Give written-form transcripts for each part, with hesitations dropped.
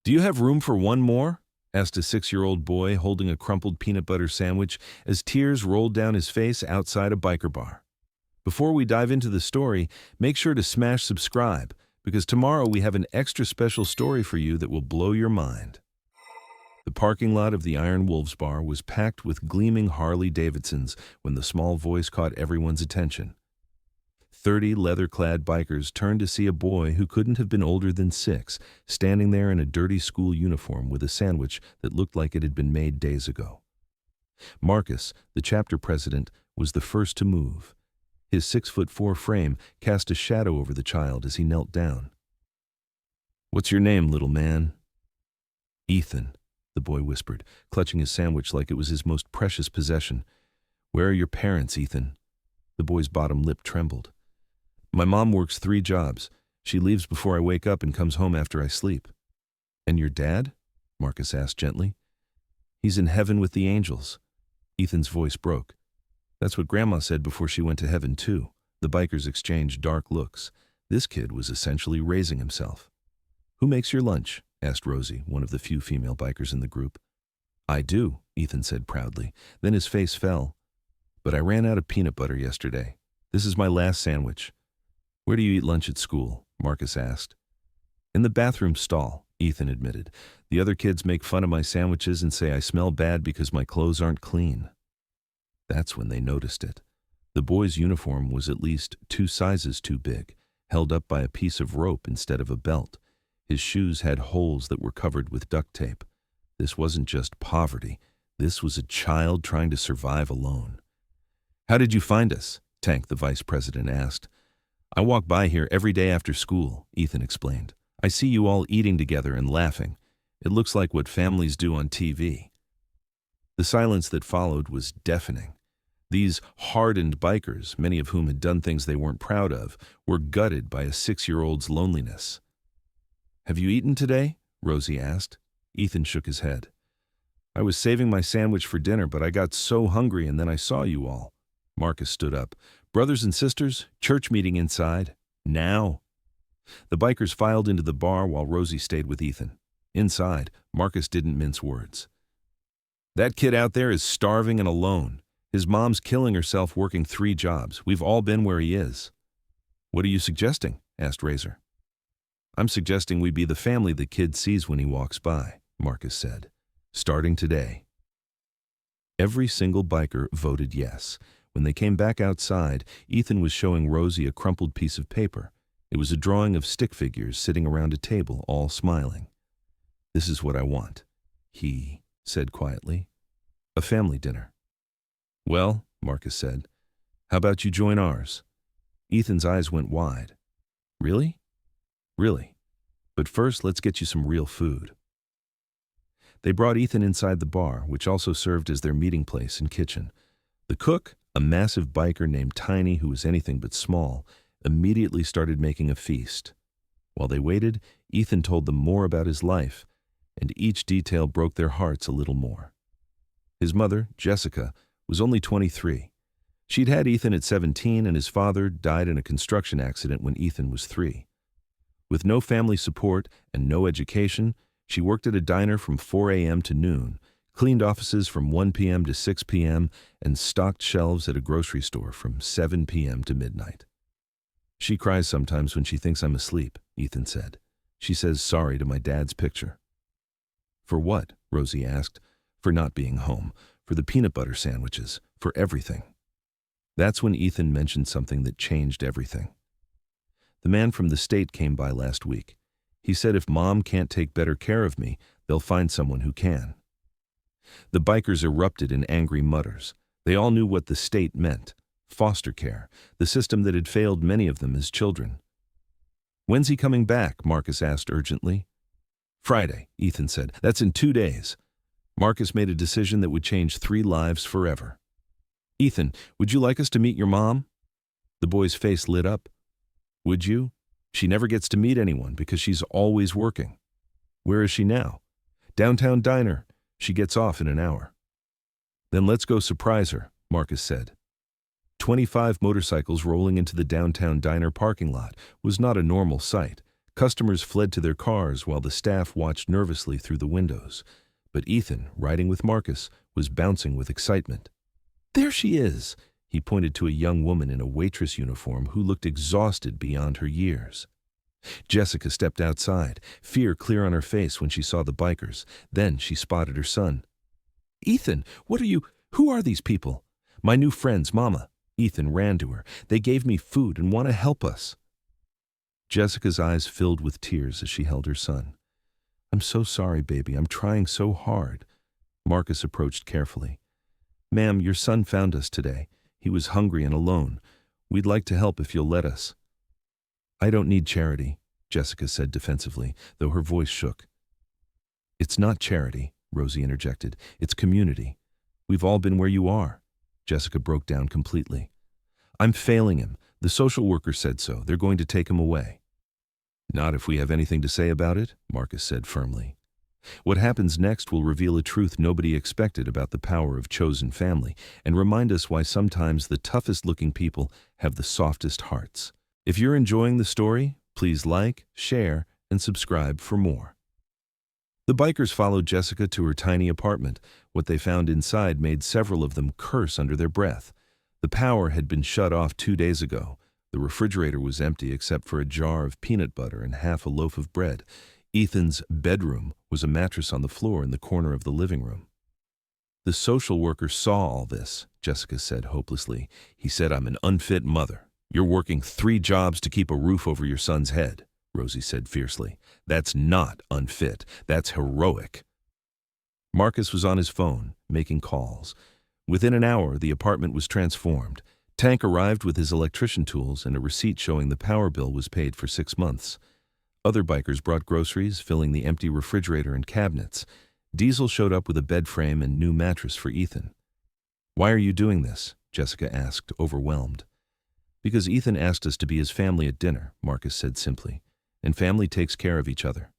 "Do you have room for one more?" asked a 6-year-old boy holding a crumpled peanut butter sandwich as tears rolled down his face outside a biker bar. Before we dive into the story, make sure to smash subscribe, because tomorrow we have an extra special story for you that will blow your mind. The parking lot of the Iron Wolves bar was packed with gleaming Harley-Davidsons when the small voice caught everyone's attention. 30 leather-clad bikers turned to see a boy who couldn't have been older than 6, standing there in a dirty school uniform with a sandwich that looked like it had been made days ago. Marcus, the chapter president, was the first to move. His 6'4" frame cast a shadow over the child as he knelt down. "What's your name, little man?" "Ethan," the boy whispered, clutching his sandwich like it was his most precious possession. "Where are your parents, Ethan?" The boy's bottom lip trembled. "My mom works 3 jobs. She leaves before I wake up and comes home after I sleep." "And your dad?" Marcus asked gently. "He's in heaven with the angels." Ethan's voice broke. "That's what Grandma said before she went to heaven, too." The bikers exchanged dark looks. This kid was essentially raising himself. "Who makes your lunch?" asked Rosie, one of the few female bikers in the group. "I do," Ethan said proudly. Then his face fell. "But I ran out of peanut butter yesterday. This is my last sandwich." "Where do you eat lunch at school?" Marcus asked. "In the bathroom stall," Ethan admitted. "The other kids make fun of my sandwiches and say I smell bad because my clothes aren't clean." That's when they noticed it. The boy's uniform was at least 2 sizes too big, held up by a piece of rope instead of a belt. His shoes had holes that were covered with duct tape. This wasn't just poverty. This was a child trying to survive alone. "How did you find us?" Tank, the vice president, asked. "I walk by here every day after school," Ethan explained. "I see you all eating together and laughing. It looks like what families do on TV." The silence that followed was deafening. These hardened bikers, many of whom had done things they weren't proud of, were gutted by a 6-year-old's loneliness. "Have you eaten today?" Rosie asked. Ethan shook his head. "I was saving my sandwich for dinner, but I got so hungry and then I saw you all." Marcus stood up. "Brothers and sisters, church meeting inside. Now." The bikers filed into the bar while Rosie stayed with Ethan. Inside, Marcus didn't mince words. "That kid out there is starving and alone. His mom's killing herself working 3 jobs. We've all been where he is." "What are you suggesting?" asked Razor. "I'm suggesting we be the family the kid sees when he walks by," Marcus said. "Starting today." Every single biker voted yes. When they came back outside, Ethan was showing Rosie a crumpled piece of paper. It was a drawing of stick figures sitting around a table, all smiling. "This is what I want," he said quietly. "A family dinner." "Well," Marcus said, "how about you join ours?" Ethan's eyes went wide. "Really?" "Really. But first, let's get you some real food." They brought Ethan inside the bar, which also served as their meeting place and kitchen. The cook, a massive biker named Tiny who was anything but small, immediately started making a feast. While they waited, Ethan told them more about his life, and each detail broke their hearts a little more. His mother, Jessica, was only 23. She'd had Ethan at 17, and his father died in a construction accident when Ethan was 3. With no family support and no education, she worked at a diner from 4 a.m. to noon, cleaned offices from 1 p.m. to 6 p.m., and stocked shelves at a grocery store from 7 p.m. to midnight. "She cries sometimes when she thinks I'm asleep," Ethan said. "She says sorry to my dad's picture." "For what?" Rosie asked. "For not being home, for the peanut butter sandwiches, for everything." That's when Ethan mentioned something that changed everything. "The man from the state came by last week. He said if Mom can't take better care of me, they'll find someone who can." The bikers erupted in angry mutters. They all knew what the state meant: foster care, the system that had failed many of them as children. "When's he coming back?" Marcus asked urgently. "Friday," Ethan said. "That's in 2 days." Marcus made a decision that would change 3 lives forever. "Ethan, would you like us to meet your mom?" The boy's face lit up. "Would you? She never gets to meet anyone because she's always working." "Where is she now?" "Downtown diner. She gets off in an hour." "Then let's go surprise her," Marcus said. 25 motorcycles rolling into the downtown diner parking lot was not a normal sight. Customers fled to their cars while the staff watched nervously through the windows. But Ethan, riding with Marcus, was bouncing with excitement. "There she is!" He pointed to a young woman in a waitress uniform who looked exhausted beyond her years. Jessica stepped outside, fear clear on her face when she saw the bikers. Then she spotted her son. "Ethan, who are these people?" "My new friends, Mama." Ethan ran to her. "They gave me food and want to help us." Jessica's eyes filled with tears as she held her son. "I'm so sorry, baby. I'm trying so hard." Marcus approached carefully. "Ma'am, your son found us today. He was hungry and alone. We'd like to help if you'll let us." "I don't need charity," Jessica said defensively, though her voice shook. "It's not charity," Rosie interjected. "It's community. We've all been where you are." Jessica broke down completely. "I'm failing him. The social worker said so. They're going to take him away." "Not if we have anything to say about it," Marcus said firmly. "What happens next will reveal a truth nobody expected about the power of chosen family and remind us why sometimes the toughest-looking people have the softest hearts." If you're enjoying the story, please like, share, and subscribe for more. The bikers followed Jessica to her tiny apartment. What they found inside made several of them curse under their breath. The power had been shut off 2 days ago. The refrigerator was empty except for a jar of peanut butter and half a loaf of bread. Ethan's bedroom was a mattress on the floor in the corner of the living room. "The social worker saw all this," Jessica said hopelessly. "He said I'm an unfit mother." "You're working 3 jobs to keep a roof over your son's head," Rosie said fiercely. "That's not unfit. That's heroic." Marcus was on his phone, making calls. Within an hour, the apartment was transformed. Tank arrived with his electrician tools and a receipt showing the power bill was paid for 6 months. Other bikers brought groceries, filling the empty refrigerator and cabinets. Diesel showed up with a bed frame and new mattress for Ethan. "Why are you doing this?" Jessica asked, overwhelmed. "Because Ethan asked us to be his family at dinner," Marcus said simply, "and family takes care of each other."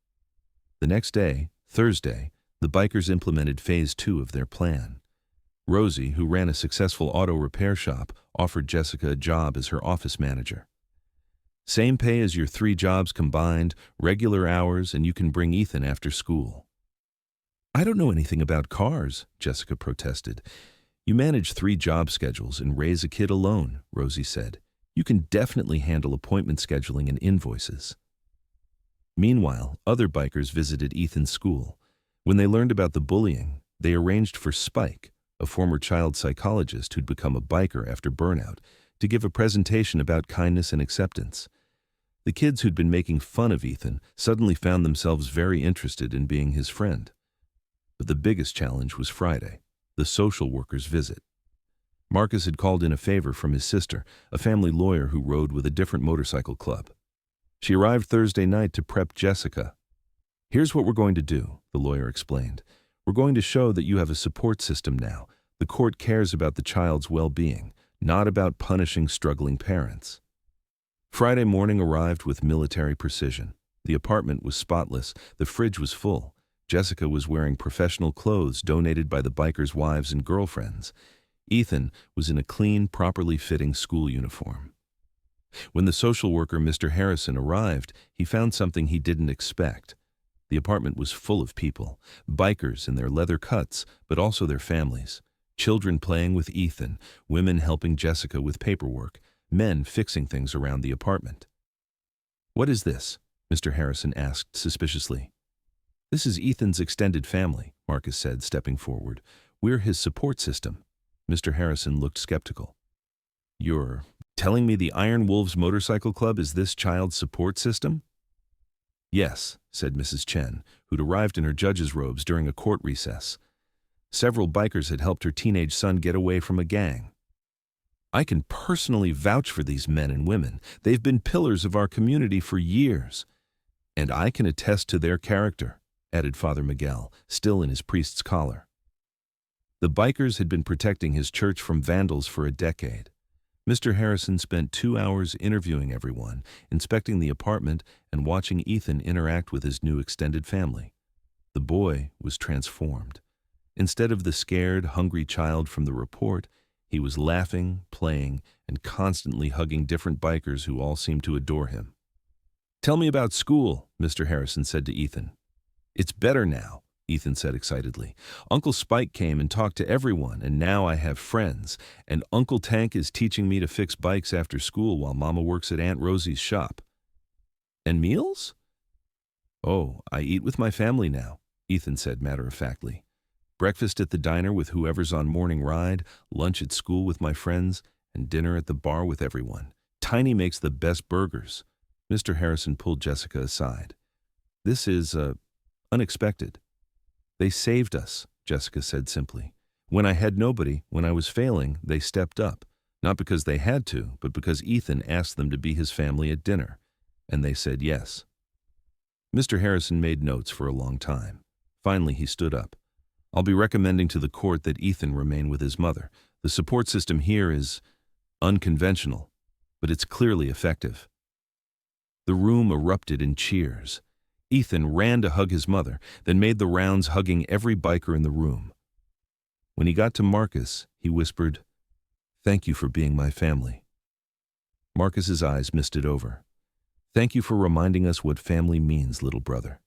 The next day, Thursday, the bikers implemented phase 2 of their plan. Rosie, who ran a successful auto repair shop, offered Jessica a job as her office manager. "Same pay as your 3 jobs combined, regular hours, and you can bring Ethan after school." "I don't know anything about cars," Jessica protested. "You manage 3 job schedules and raise a kid alone," Rosie said. "You can definitely handle appointment scheduling and invoices." Meanwhile, other bikers visited Ethan's school. When they learned about the bullying, they arranged for Spike, a former child psychologist who'd become a biker after burnout, to give a presentation about kindness and acceptance. The kids who'd been making fun of Ethan suddenly found themselves very interested in being his friend. But the biggest challenge was Friday, the social worker's visit. Marcus had called in a favor from his sister, a family lawyer who rode with a different motorcycle club. She arrived Thursday night to prep Jessica. "Here's what we're going to do," the lawyer explained. "We're going to show that you have a support system now. The court cares about the child's well-being, not about punishing struggling parents." Friday morning arrived with military precision. The apartment was spotless, the fridge was full. Jessica was wearing professional clothes donated by the bikers' wives and girlfriends. Ethan was in a clean, properly fitting school uniform. When the social worker, Mr. Harrison, arrived, he found something he didn't expect. The apartment was full of people, bikers in their leather cuts, but also their families. Children playing with Ethan, women helping Jessica with paperwork, men fixing things around the apartment. "What is this?" Mr. Harrison asked suspiciously. "This is Ethan's extended family," Marcus said, stepping forward. "We're his support system." Mr. Harrison looked skeptical. "You're telling me the Iron Wolves Motorcycle Club is this child's support system?" "Yes," said Mrs. Chen, who'd arrived in her judge's robes during a court recess. Several bikers had helped her teenage son get away from a gang. "I can personally vouch for these men and women. They've been pillars of our community for years. And I can attest to their character," added Father Miguel, still in his priest's collar. The bikers had been protecting his church from vandals for a decade. Mr. Harrison spent 2 hours interviewing everyone, inspecting the apartment, and watching Ethan interact with his new extended family. The boy was transformed. Instead of the scared, hungry child from the report, he was laughing, playing, and constantly hugging different bikers who all seemed to adore him. Tell me about school, Mr. Harrison said to Ethan. It's better now, Ethan said excitedly. Uncle Spike came and talked to everyone, and now I have friends. And Uncle Tank is teaching me to fix bikes after school while Mama works at Aunt Rosie's shop. And meals? Oh, I eat with my family now, Ethan said matter-of-factly. Breakfast at the diner with whoever's on morning ride, lunch at school with my friends, and dinner at the bar with everyone. Tiny makes the best burgers. Mr. Harrison pulled Jessica aside. This is, unexpected. They saved us, Jessica said simply. When I had nobody, when I was failing, they stepped up. Not because they had to, but because Ethan asked them to be his family at dinner. And they said yes. Mr. Harrison made notes for a long time. Finally, he stood up. I'll be recommending to the court that Ethan remain with his mother. The support system here is unconventional, but it's clearly effective. The room erupted in cheers. Ethan ran to hug his mother, then made the rounds hugging every biker in the room. When he got to Marcus, he whispered, "Thank you for being my family." Marcus's eyes misted over. "Thank you for reminding us what family means, little brother."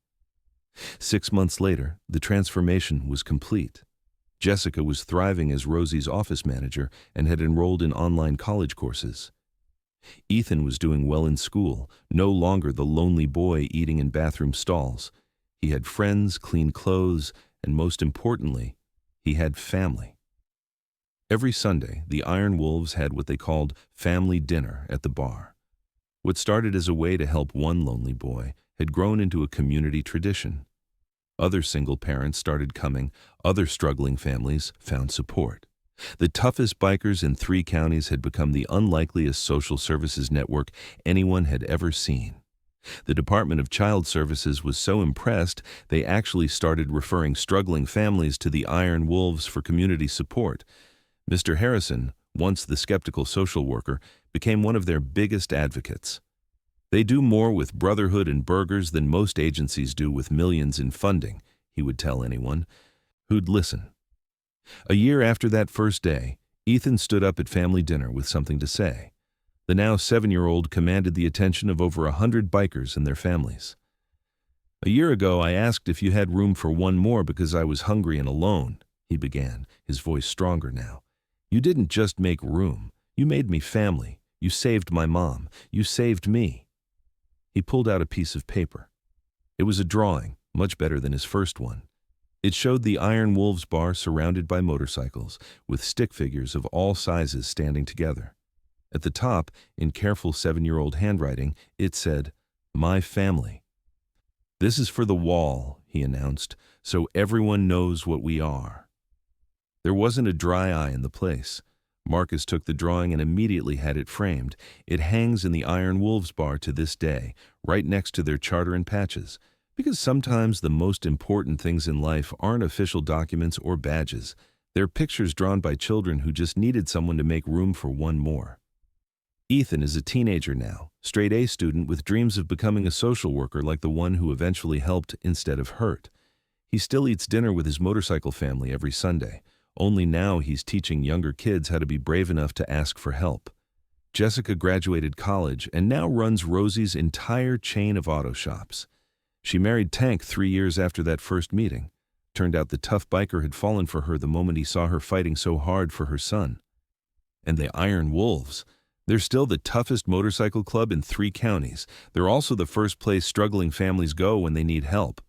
6 months later, the transformation was complete. Jessica was thriving as Rosie's office manager and had enrolled in online college courses. Ethan was doing well in school, no longer the lonely boy eating in bathroom stalls. He had friends, clean clothes, and most importantly, he had family. Every Sunday, the Iron Wolves had what they called family dinner at the bar. What started as a way to help one lonely boy had grown into a community tradition. Other single parents started coming, other struggling families found support. The toughest bikers in 3 counties had become the unlikeliest social services network anyone had ever seen. The Department of Child Services was so impressed, they actually started referring struggling families to the Iron Wolves for community support. Mr. Harrison, once the skeptical social worker, became one of their biggest advocates. They do more with brotherhood and burgers than most agencies do with millions in funding, he would tell anyone who'd listen. A year after that first day, Ethan stood up at family dinner with something to say. The now 7-year-old commanded the attention of over 100 bikers and their families. "A year ago, I asked if you had room for one more because I was hungry and alone," he began, his voice stronger now. "You didn't just make room. You made me family. You saved my mom. You saved me." He pulled out a piece of paper. It was a drawing, much better than his first one. It showed the Iron Wolves bar surrounded by motorcycles, with stick figures of all sizes standing together. At the top, in careful 7-year-old handwriting, it said, "My family." "This is for the wall," he announced, "so everyone knows what we are." There wasn't a dry eye in the place. Marcus took the drawing and immediately had it framed. It hangs in the Iron Wolves bar to this day, right next to their charter and patches. Because sometimes the most important things in life aren't official documents or badges. They're pictures drawn by children who just needed someone to make room for one more. Ethan is a teenager now, straight A student with dreams of becoming a social worker like the one who eventually helped instead of hurt. He still eats dinner with his motorcycle family every Sunday. Only now he's teaching younger kids how to be brave enough to ask for help. Jessica graduated college and now runs Rosie's entire chain of auto shops. She married Tank 3 years after that first meeting. Turned out the tough biker had fallen for her the moment he saw her fighting so hard for her son. And the Iron Wolves, they're still the toughest motorcycle club in 3 counties. They're also the first place struggling families go when they need help.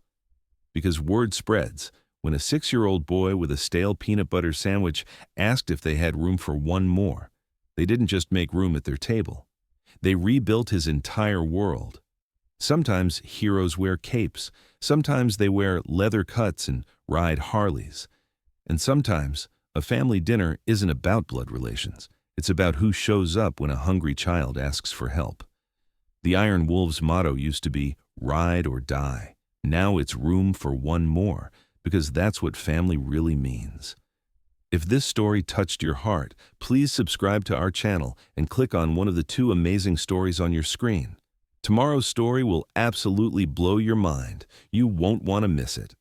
Because word spreads. When a 6-year-old boy with a stale peanut butter sandwich asked if they had room for one more, they didn't just make room at their table. They rebuilt his entire world. Sometimes heroes wear capes. Sometimes they wear leather cuts and ride Harleys. And sometimes a family dinner isn't about blood relations. It's about who shows up when a hungry child asks for help. The Iron Wolves motto used to be, "Ride or die." Now it's room for one more, because that's what family really means. If this story touched your heart, please subscribe to our channel and click on one of the 2 amazing stories on your screen. Tomorrow's story will absolutely blow your mind. You won't want to miss it.